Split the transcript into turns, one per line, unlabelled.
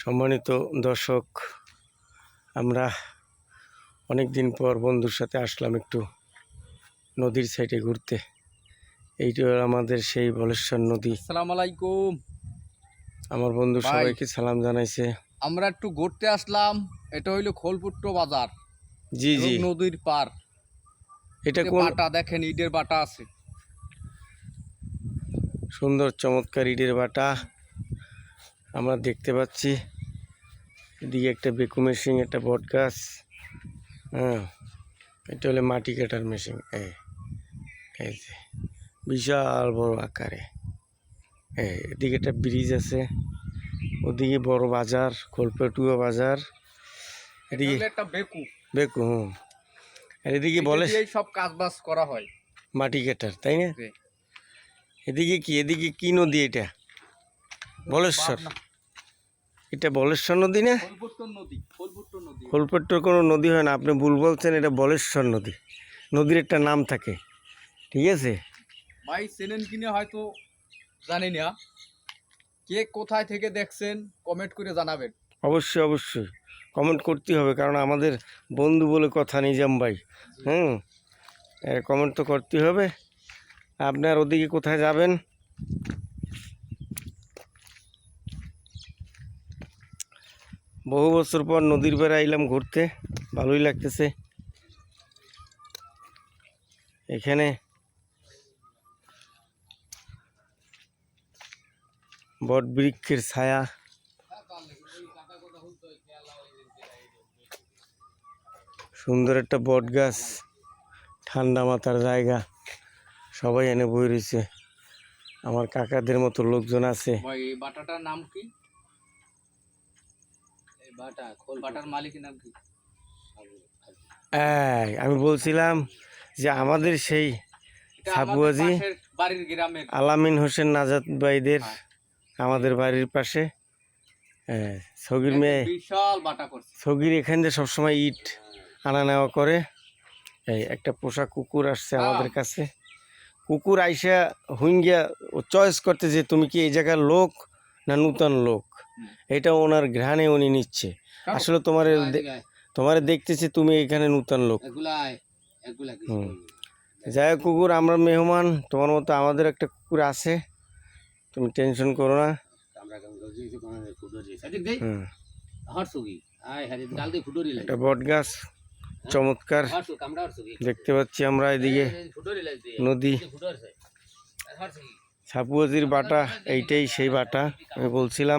সম্মানিত দর্শক, আমরা অনেক দিন পর বন্ধুর সাথে আসলাম একটু নদীর সাইডে ঘুরতে। এইটা আমাদের সেই বলেশ্বর নদী।
আসসালামু আলাইকুম।
আমার বন্ধু
ভাই,
সবাইকে সালাম জানাইছে।
আমরা একটু ঘুরতে আসলাম। এটা হইলো খোলপুট্টো বাজার,
জি জি,
নদীর পার।
এটা
এই
কোন
বাটা দেখেন, ইটের বাটা আছে।
সুন্দর চমৎকার ইটের বাটা আমরা দেখতে পাচ্ছি। এদিকে একটা বেকু মেশিন, একটা বট গাছ। হ্যাঁ, এটা হলো মাটি কাটার মেশিন। এই যে বিশাল বড় আকারে। এদিকে একটা ব্রিজ আছে, ওদিকে বড় বাজার, খোলপেটুয়া বাজার। এদিকে
একটা বেকু
বেকু, আর এদিকে বলে
এই সব কাজ বাজ করা হয়,
মাটি কাটার, তাই না?
জি।
এদিকে কি নদী? এটা বলেশ্বর। এটা বলেশ্বর নদী না? খোলপেট্টোর কোনো নদী হয় না, আপনি ভুল বলছেন। এটা বলেশ্বর নদী। নদীর একটা নাম থাকে, ঠিক আছে
ভাই? চেনেন কিনে হয়তো জানি না। কে কোথায় থেকে দেখছেন কমেন্ট করে জানাবেন।
অবশ্যই অবশ্যই কমেন্ট করতে হবে, কারণ আমাদের বন্ধু বলে কথা, নিজাম ভাই। কমেন্ট তো করতে হবে। আপনার ওদিকে কোথায় যাবেন? বহু বছর পর নদীর পাড়ে আইলাম ঘুরতে, ভালোই লাগতেছে। এখানে বট বৃক্ষের ছায়া, সুন্দর একটা বট গাছ, ঠান্ডা মাথার জায়গা। সবাই এনে বই রয়েছে, আমার কাকাদের মতো লোকজন আছে।
ভাই, এই বাটাটার নাম কি? এই বাটা, খোল বাটার মালিকের নাম কি?
আমি বলছিলাম যে আমাদের সেই সাবুয়াজি
বাড়ির গ্রামের
আলামিন হোসেন নাজাত ভাইদের, আমাদের বাড়ির পাশে। সগির মেয়ে,
বিশাল বাটা করছে।
সগির এখান দিয়ে সবসময় ইট আনা নেওয়া করে। একটা পোষা কুকুর আসছে আমাদের কাছে। কুকুর আইসা হুইঙ্গিয়া ও চয়েস করতে যে তুমি কি এই জায়গার লোক না নূতন লোক, এটা ওনার ঘ্রাণে উনি নিচ্ছে। আসলে তোমার দেখতেছি তুমি এখানে নূতন লোক। যাই হোক কুকুর, আমরা মেহমান, তোমার মতো আমাদের একটা কুকুর আছে, তুমি টেনশন করো না। একটা বট গাছ চমৎকার দেখতে পাচ্ছি আমরা। এদিকে নদী, সাপুয়াজির বাটা, এইটাই সেই বাটা আমি বলছিলাম।